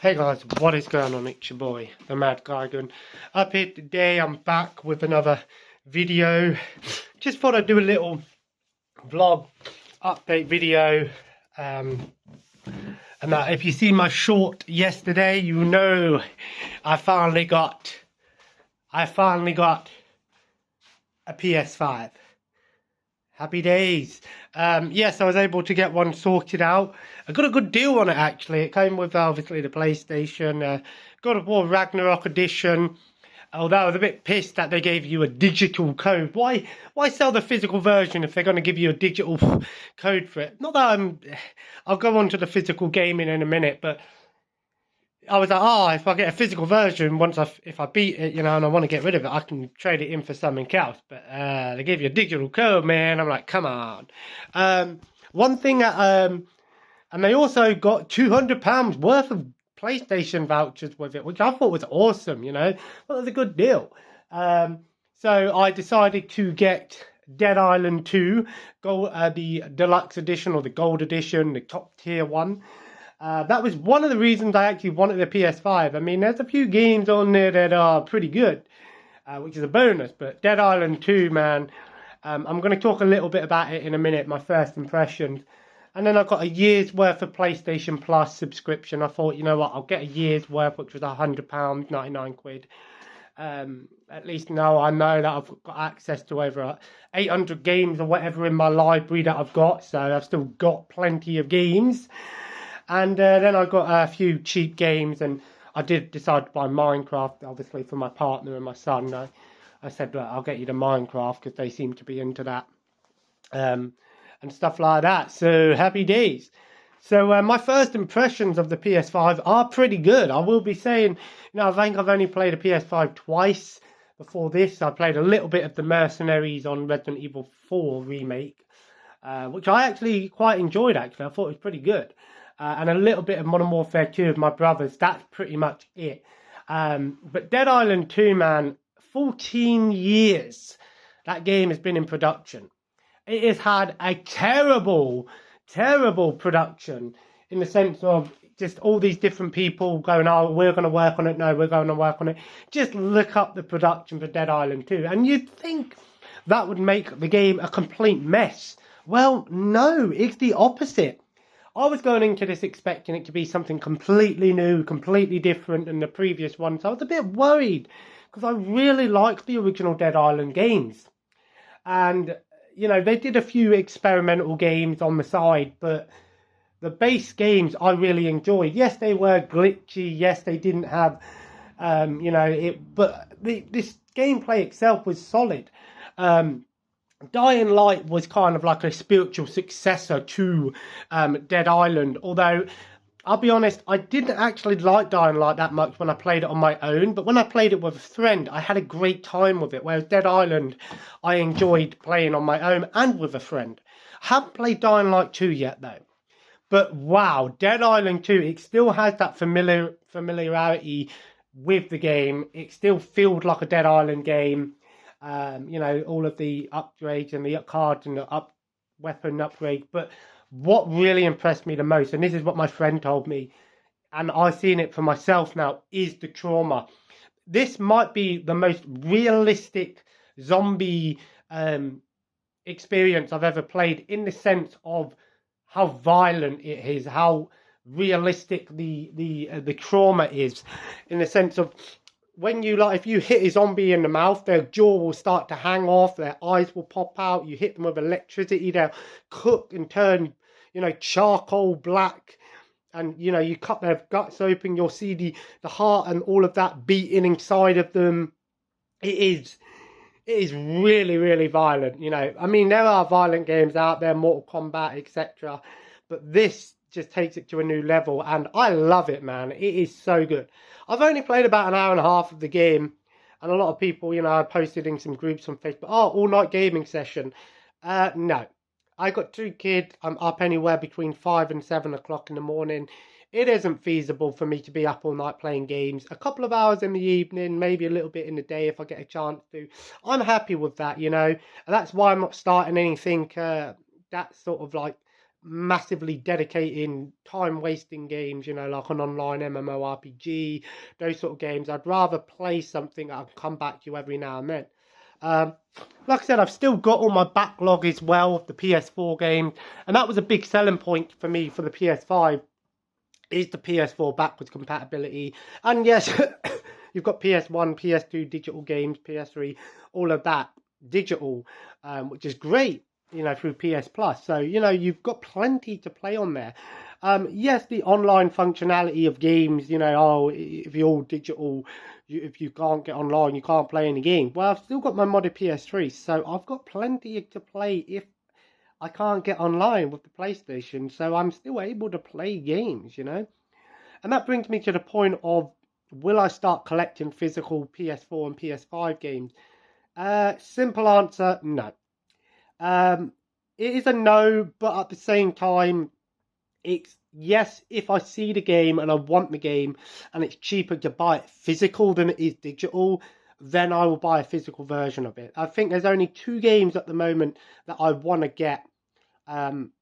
Hey guys, what is going on? It's your boy, the Mad Guy, up here today. I'm back with another video. Just thought I'd do a little vlog update video. And that if you see my short yesterday, you know I finally got a PS5. Happy days. Yes, I was able to get one sorted out. I got a good deal on it, actually. It came with, obviously, the PlayStation. God of War Ragnarok Edition. Although I was a bit pissed that they gave you a digital code. Why sell the physical version if they're going to give you a digital code for it? Not that I'll go on to the physical gaming in a minute, but I was like, if I get a physical version, if I beat it, and I want to get rid of it, I can trade it in for something else. But they give you a digital code, man. I'm like, come on. One thing that, and they also got £200 worth of PlayStation vouchers with it, which I thought was awesome. That was a good deal. So I decided to get Dead Island 2, the deluxe edition or the gold edition, the top tier one. That was one of the reasons I actually wanted a PS5. I mean, there's a few games on there that are pretty good, which is a bonus. But Dead Island 2, man, I'm going to talk a little bit about it in a minute, my first impressions. And then I got a year's worth of PlayStation Plus subscription. I thought, you know what, I'll get a year's worth, which was £100, 99 quid. At least now I know that I've got access to over 800 games or whatever in my library that I've got. So I've still got plenty of games. And then I got a few cheap games, and I did decide to buy Minecraft, obviously, for my partner and my son. I said, look, I'll get you the Minecraft, because they seem to be into that, and stuff like that. So, happy days. So, my first impressions of the PS5 are pretty good. I will be saying, I think I've only played a PS5 twice before this. I played a little bit of the Mercenaries on Resident Evil 4 remake, which I actually quite enjoyed, actually. I thought it was pretty good. And a little bit of Modern Warfare 2 of my brothers. That's pretty much it. But Dead Island 2, man, 14 years that game has been in production. It has had a terrible, terrible production in the sense of just all these different people going, we're going to work on it. No, we're going to work on it. Just look up the production for Dead Island 2. And you'd think that would make the game a complete mess. Well, no, it's the opposite. I was going into this expecting it to be something completely new, completely different than the previous one. So I was a bit worried because I really liked the original Dead Island games. And, they did a few experimental games on the side, but the base games I really enjoyed. Yes, they were glitchy. Yes, they didn't have, but this gameplay itself was solid. Dying Light was kind of like a spiritual successor to Dead Island, although I'll be honest, I didn't actually like Dying Light that much when I played it on my own, but when I played it with a friend, I had a great time with it, whereas Dead Island, I enjoyed playing on my own and with a friend. I haven't played Dying Light 2 yet, though. But wow, Dead Island 2, it still has that familiarity with the game. It still feels like a Dead Island game. All of the upgrades and the cards and the weapon upgrade. But what really impressed me the most, and this is what my friend told me, and I've seen it for myself now, is the trauma. This might be the most realistic zombie experience I've ever played, in the sense of how violent it is, how realistic the trauma is, in the sense of when if you hit a zombie in the mouth, their jaw will start to hang off, their eyes will pop out, you hit them with electricity, they'll cook and turn, charcoal black, and, you cut their guts open, you'll see the heart and all of that beating inside of them. It is really, really violent, I mean, there are violent games out there, Mortal Kombat, etc., but this just takes it to a new level, and I love it, man. It is so good. I've only played about an hour and a half of the game, and a lot of people, I posted in some groups on Facebook, all-night gaming session. No. I got 2 kids. I'm up anywhere between 5 and 7 o'clock in the morning. It isn't feasible for me to be up all night playing games. A couple of hours in the evening, maybe a little bit in the day if I get a chance to. I'm happy with that, And that's why I'm not starting anything that's sort of like massively dedicating time-wasting games, you know, like an online MMORPG, those sort of games. I'd rather play something that I can come back to every now and then. Um, like I said, I've still got all my backlog as well of the PS4 games, and that was a big selling point for me for the PS5, is the PS4 backwards compatibility. And yes, you've got PS1, PS2 digital games, PS3, all of that digital, which is great, you know, through PS Plus. So, you know, you've got plenty to play on there. Yes, the online functionality of games, you know, oh, if you're all digital, if you can't get online, you can't play any game. Well, I've still got my modded PS3, so I've got plenty to play if I can't get online with the PlayStation, so I'm still able to play games, you know? And that brings me to the point of, will I start collecting physical PS4 and PS5 games? Simple answer, no. Um, it is a no, but at the same time, it's yes, if I see the game and I want the game and it's cheaper to buy it physical than it is digital, then I will buy a physical version of it. I think there's only 2 games at the moment that I want to get.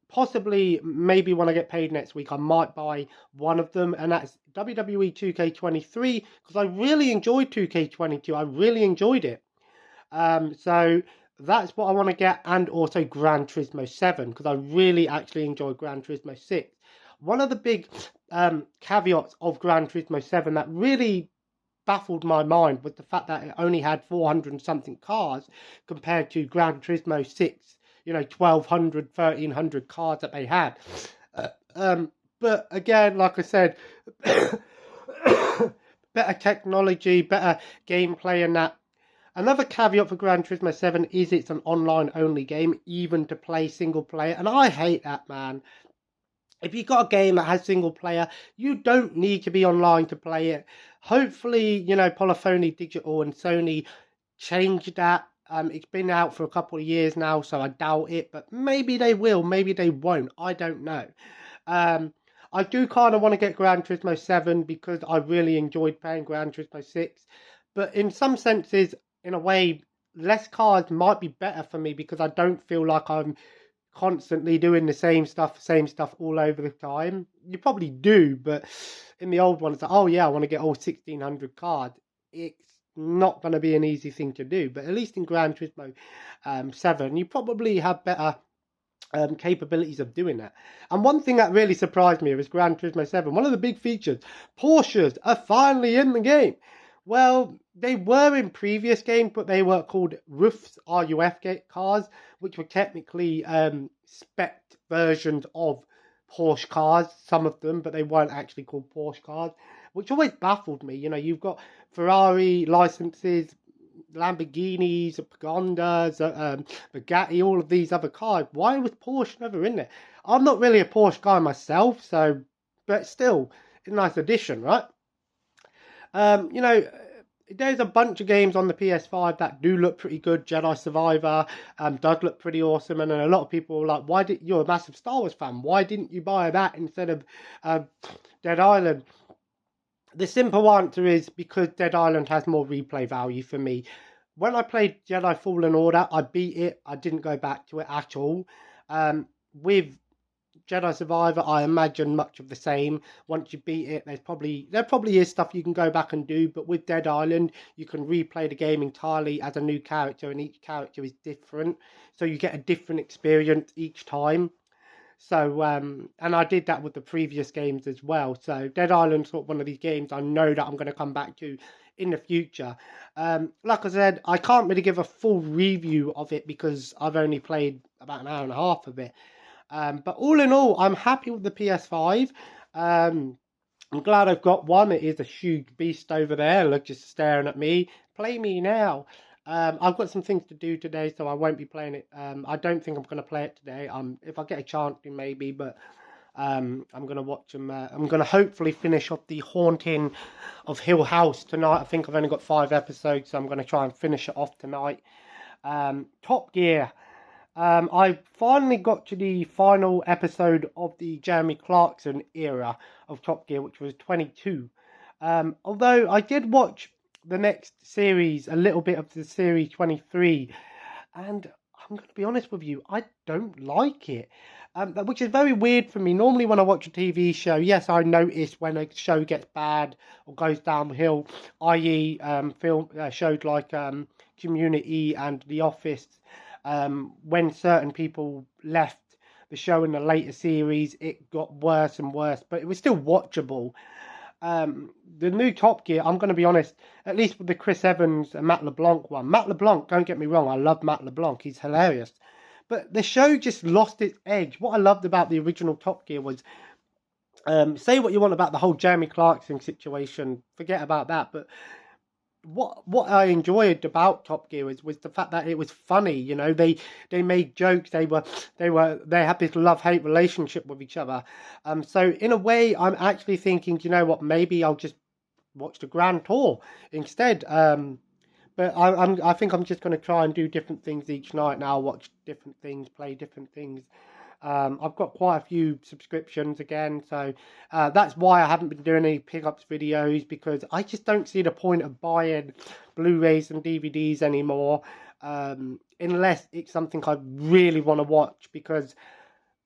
Possibly, maybe when I get paid next week, I might buy one of them, and that's WWE 2K23, because I really enjoyed 2K22. I really enjoyed it. So that's what I want to get, and also Gran Turismo 7, because I really actually enjoyed Gran Turismo 6. One of the big caveats of Gran Turismo 7 that really baffled my mind was the fact that it only had 400 and something cars compared to Gran Turismo 6, you know, 1,200, 1,300 cars that they had. But again, like I said, better technology, better gameplay and that. Another caveat for Gran Turismo 7 is it's an online-only game, even to play single player. And I hate that, man. If you've got a game that has single player, you don't need to be online to play it. Hopefully, you know, Polyphony Digital and Sony changed that. It's been out for a couple of years now, so I doubt it. But maybe they will, maybe they won't. I don't know. I do kind of want to get Gran Turismo 7 because I really enjoyed playing Gran Turismo 6. But in some senses, in a way, less cars might be better for me because I don't feel like I'm constantly doing the same stuff all over the time. You probably do, but in the old ones, like, oh yeah, I want to get all 1,600 cards. It's not going to be an easy thing to do, but at least in Gran Turismo 7, you probably have better capabilities of doing that. And one thing that really surprised me was Gran Turismo 7. One of the big features, Porsches are finally in the game. Well, they were in previous games, but they were called RUFs, RUF cars, which were technically spec versions of Porsche cars, some of them, but they weren't actually called Porsche cars, which always baffled me. You know, you've got Ferrari licenses, Lamborghinis, Gondas, Bugatti, all of these other cars. Why was Porsche never in there? I'm not really a Porsche guy myself, so, but still, it's a nice addition, right? You know, there's a bunch of games on the PS5 that do look pretty good. Jedi Survivor does look pretty awesome, and a lot of people are like, "Why did you're a massive Star Wars fan? Why didn't you buy that instead of Dead Island?" The simple answer is because Dead Island has more replay value for me. When I played Jedi Fallen Order, I beat it. I didn't go back to it at all. With Jedi Survivor, I imagine much of the same. Once you beat it, there probably is stuff you can go back and do, but with Dead Island, you can replay the game entirely as a new character, and each character is different, so you get a different experience each time. So, and I did that with the previous games as well. So, Dead Island's sort of one of these games I know that I'm going to come back to in the future. Like I said, I can't really give a full review of it because I've only played about an hour and a half of it. But all in all, I'm happy with the PS5. I'm glad I've got one. It is a huge beast over there. Look, just staring at me. Play me now. I've got some things to do today, so I won't be playing it. I don't think I'm going to play it today. If I get a chance to, maybe, but I'm going to watch them. I'm going to hopefully finish off the Haunting of Hill House tonight. I think I've only got 5 episodes, so I'm going to try and finish it off tonight. Top Gear. I finally got to the final episode of the Jeremy Clarkson era of Top Gear, which was 22. Although I did watch the next series, a little bit of the series 23, and I'm going to be honest with you, I don't like it. Which is very weird for me. Normally, when I watch a TV show, yes, I notice when a show gets bad or goes downhill, i.e., film shows like Community and The Office. When certain people left the show in the later series, it got worse and worse, but it was still watchable. The new Top Gear, I'm going to be honest, at least with the Chris Evans and Matt LeBlanc one. Matt LeBlanc, don't get me wrong, I love Matt LeBlanc, he's hilarious. But the show just lost its edge. What I loved about the original Top Gear was, say what you want about the whole Jeremy Clarkson situation, forget about that, but what I enjoyed about Top Gear was the fact that it was funny. You know, they made jokes. They had this love-hate relationship with each other. So in a way, I'm actually thinking, you know what? Maybe I'll just watch the Grand Tour instead. But I think I'm just going to try and do different things each night now. Watch different things, play different things. I've got quite a few subscriptions again, so that's why I haven't been doing any pickups videos, because I just don't see the point of buying Blu-rays and DVDs anymore, unless it's something I really want to watch, because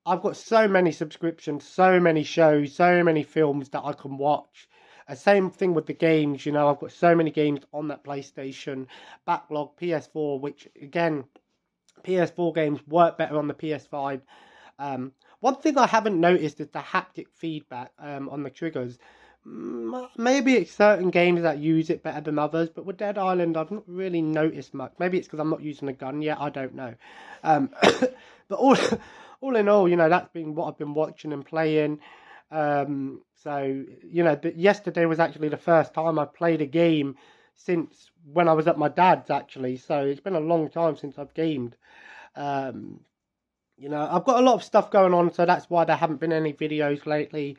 I've got so many subscriptions, so many shows, so many films that I can watch. Same thing with the games, you know, I've got so many games on that PlayStation backlog, PS4, which again, PS4 games work better on the PS5. One thing I haven't noticed is the haptic feedback on the triggers. Maybe it's certain games that use it better than others, but with Dead Island, I've not really noticed much. Maybe it's because I'm not using a gun yet. I don't know. But all in all, you know, that's been what I've been watching and playing. So you know, yesterday was actually the first time I played a game since when I was at my dad's, actually. So it's been a long time since I've gamed. You know, I've got a lot of stuff going on, so that's why there haven't been any videos lately.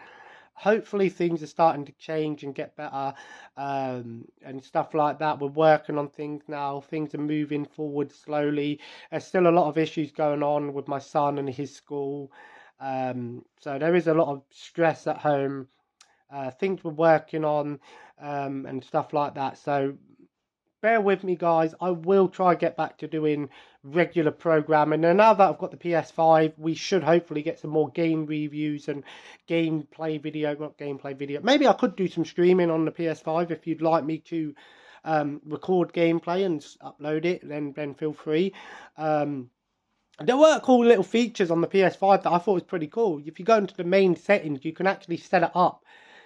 Hopefully things are starting to change and get better, and stuff like that. We're working on things now. Things are moving forward slowly. There's still a lot of issues going on with my son and his school. So there is a lot of stress at home. Things we're working on, and stuff like that. So bear with me, guys. I will try to get back to doing regular programming. And now that I've got the PS5, we should hopefully get some more game reviews and gameplay video. Not gameplay video. Maybe I could do some streaming on the PS5 if you'd like me to record gameplay and upload it. Then feel free. There were cool little features on the PS5 that I thought was pretty cool. If you go into the main settings, you can actually set it up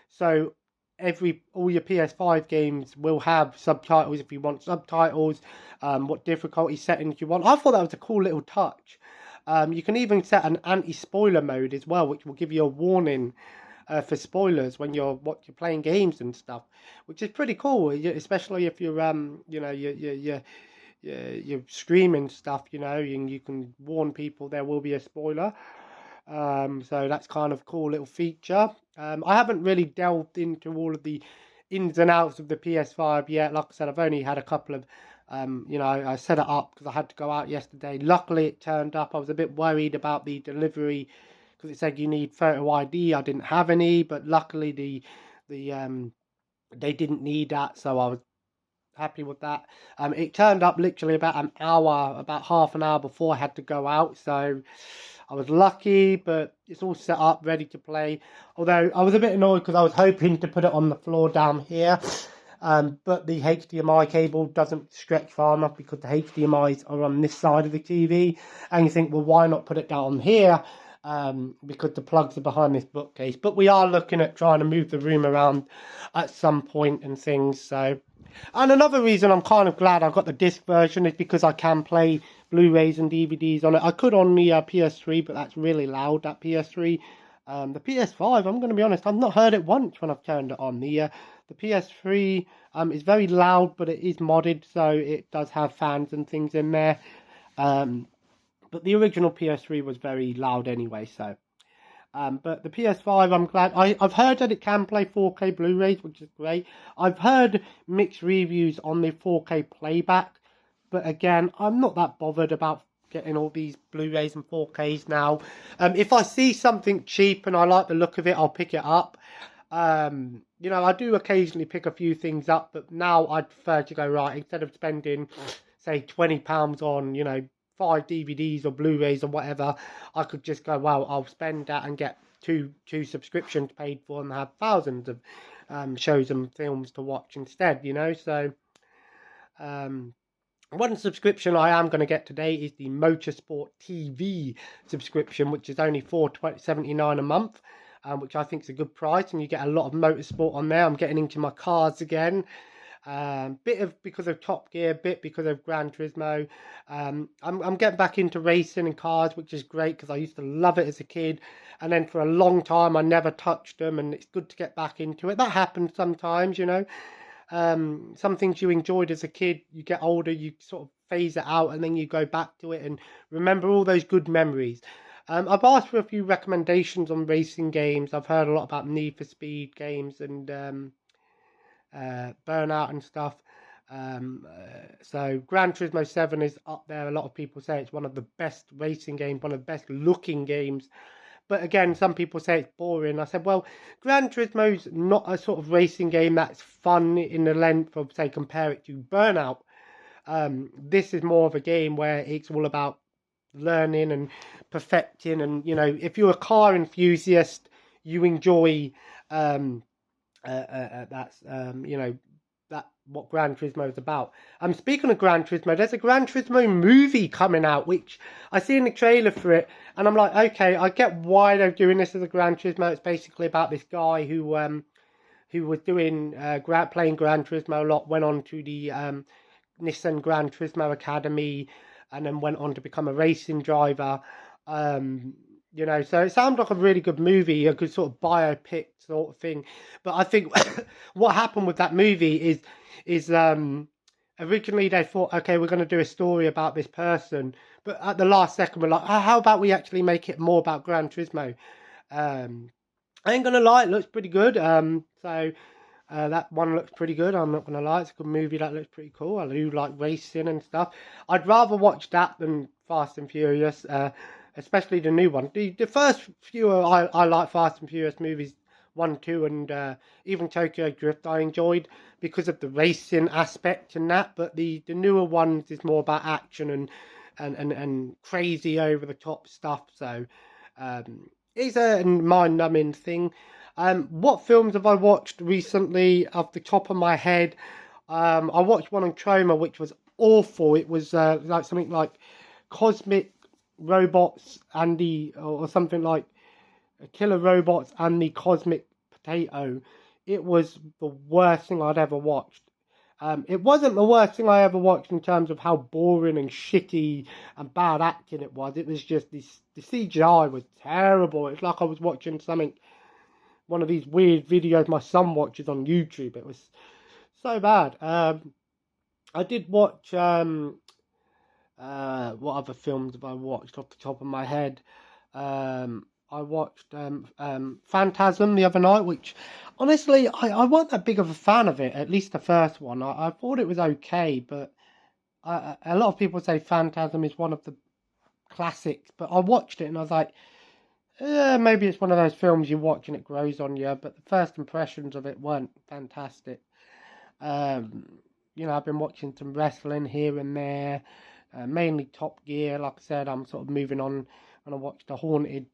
so all your PS5 games will have subtitles if you want subtitles, what difficulty settings you want. I thought that was a cool little touch. You can even set an anti-spoiler mode as well, which will give you a warning for spoilers when you're playing games and stuff, which is pretty cool, especially if you're you know, you're streaming stuff, you know, and you can warn people there will be a spoiler. So that's kind of cool little feature. I haven't really delved into all of the ins and outs of the PS5 yet. Like I said, I've only had a couple of, you know, I set it up because I had to go out yesterday. Luckily, it turned up. I was a bit worried about the delivery because it said you need photo ID. I didn't have any, but luckily they didn't need that, so I was happy with that. It turned up literally about half an hour before I had to go out, so I was lucky, but it's all set up, ready to play. Although I was a bit annoyed because I was hoping to put it on the floor down here, but the HDMI cable doesn't stretch far enough because the HDMIs are on this side of the TV, and you think, well, why not put it down here? Because the plugs are behind this bookcase. But we are looking at trying to move the room around at some point and things, so... And another reason I'm kind of glad I've got the disc version is because I can play Blu-rays and DVDs on it. I could on the PS3, but that's really loud, that PS3. The PS5, I'm going to be honest, I've not heard it once when I've turned it on. The PS3 is very loud, but it is modded, so it does have fans and things in there. But the original PS3 was very loud anyway, so... but the PS5, I'm glad. I've heard that it can play 4K Blu-rays, which is great. I've heard mixed reviews on the 4K playback, but again, I'm not that bothered about getting all these Blu-rays and 4Ks now. If I see something cheap and I like the look of it, I'll pick it up. You know, I do occasionally pick a few things up, but now I'd prefer to go, right, instead of spending, say, £20 on, you know, 5 DVDs or Blu-rays or whatever, I could just go, well, I'll spend that and get two subscriptions paid for and have thousands of shows and films to watch instead, you know. So one subscription I am going to get today is the Motorsport TV subscription, which is only $4.79 a month, which I think is a good price, and you get a lot of motorsport on there. I'm getting into my cars again. Bit of because of Top Gear, bit because of Gran Turismo. I'm getting back into racing and cars, which is great because I used to love it as a kid, and then for a long time I never touched them, and it's good to get back into it. That happens sometimes, you know. Some things you enjoyed as a kid, you get older, you sort of phase it out, and then you go back to it and remember all those good memories. I've asked for a few recommendations on racing games. I've heard a lot about Need for Speed games and Burnout and stuff. So Gran Turismo 7 is up there. A lot of people say it's one of the best racing games, one of the best looking games. But again, some people say it's boring. I said, well, Gran Turismo's not a sort of racing game that's fun in the length of, say, compare it to Burnout. This is more of a game where it's all about learning and perfecting. And, you know, if you're a car enthusiast, you enjoy you know, that what Gran Turismo is about. Speaking of Gran Turismo, there's a Gran Turismo movie coming out, which I see in the trailer for it, and I'm like, okay, I get why they're doing this as a Gran Turismo. It's basically about this guy who was doing playing Gran Turismo a lot, went on to the Nissan Gran Turismo Academy, and then went on to become a racing driver. You know, so it sounds like a really good movie, a good sort of biopic sort of thing. But I think what happened with that movie is originally they thought, okay, we're going to do a story about this person, but at the last second we're like, oh, how about we actually make it more about Gran Turismo? I ain't gonna lie, it looks pretty good. So that one looks pretty good. I'm not gonna lie, it's a good movie. That looks pretty cool. I do like racing and stuff. I'd rather watch that than Fast and Furious. Especially the new one. The first few I like Fast and Furious movies 1, 2, and even Tokyo Drift I enjoyed because of the racing aspect and that. But the newer ones is more about action and crazy over the top stuff. So it's a mind numbing thing. What films have I watched recently off the top of my head? I watched one on Troma which was awful. It was like something like Cosmic Robots and or something like Killer Robots and the Cosmic Potato. It was the worst thing I'd ever watched. It wasn't the worst thing I ever watched in terms of how boring and shitty and bad acting it was. It was just the CGI was terrible. It's like I was watching one of these weird videos my son watches on YouTube. It was so bad. I did watch what other films have I watched off the top of my head? I watched Phantasm the other night, which honestly I wasn't that big of a fan of it. At least the first one, I thought it was okay, but a lot of people say Phantasm is one of the classics. But I watched it and I was like, maybe it's one of those films you watch and it grows on you. But the first impressions of it weren't fantastic. You know, I've been watching some wrestling here and there. Mainly Top Gear. Like I said, I'm sort of moving on, and I watched The Haunted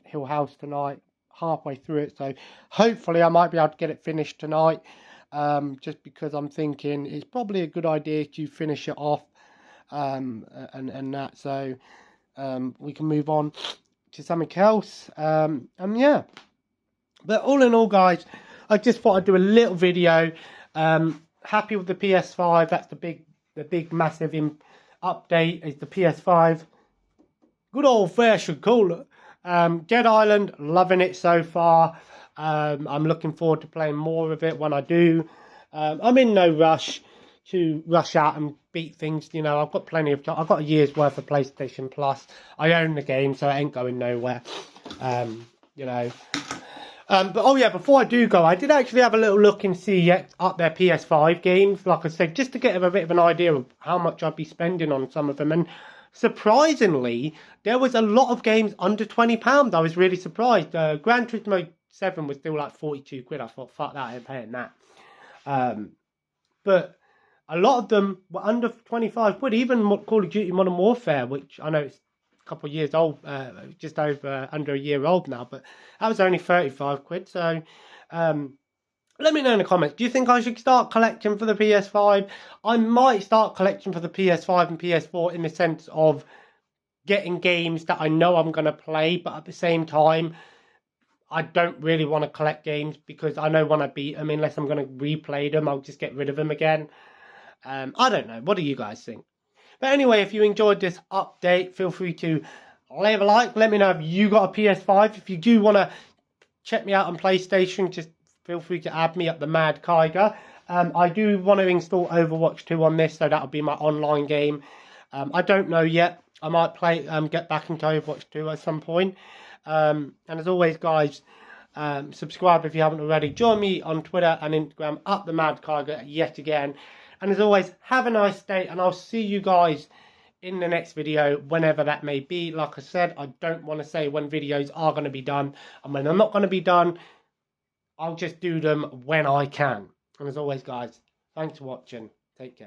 Hill House tonight, halfway through it, so hopefully I might be able to get it finished tonight, just because I'm thinking it's probably a good idea to finish it off, and that, so we can move on to something else, yeah. But all in all, guys, I just thought I'd do a little video. Happy with the PS5. That's the big massive update is the PS5. Good old fashioned cooler. Dead Island, loving it so far. I'm looking forward to playing more of it when I do. I'm in no rush to rush out and beat things. You know, I've got plenty of time. I've got a year's worth of PlayStation Plus. I own the game, so it ain't going nowhere. You know. But oh yeah, before I do go, I did actually have a little look and see up their PS5 games, like I said, just to get a bit of an idea of how much I'd be spending on some of them. And surprisingly, there was a lot of games under £20. I was really surprised. Gran Turismo 7 was still like 42 quid. I thought, fuck that, I ain't paying that. But a lot of them were under 25 quid. Even Call of Duty Modern Warfare, which I know it's a couple of years old, just over under a year old now, but that was only 35 quid. So let me know in the comments. Do you think I should start collecting for the PS5? I might start collecting for the PS5 and PS4 in the sense of getting games that I know I'm going to play, but at the same time, I don't really want to collect games because I know when I beat them, unless I'm going to replay them, I'll just get rid of them again. I don't know. What do you guys think? But anyway, if you enjoyed this update, feel free to leave a like. Let me know if you got a PS5. If you do want to check me out on PlayStation, just feel free to add me at the Mad Kyger. I do want to install Overwatch 2 on this, so that'll be my online game. I don't know yet. I might get back into Overwatch 2 at some point. And as always, guys, subscribe if you haven't already. Join me on Twitter and Instagram at the Mad Kyger yet again. And as always, have a nice day, and I'll see you guys in the next video, whenever that may be. Like I said, I don't want to say when videos are going to be done, and when they're not going to be done, I'll just do them when I can. And as always, guys, thanks for watching. Take care.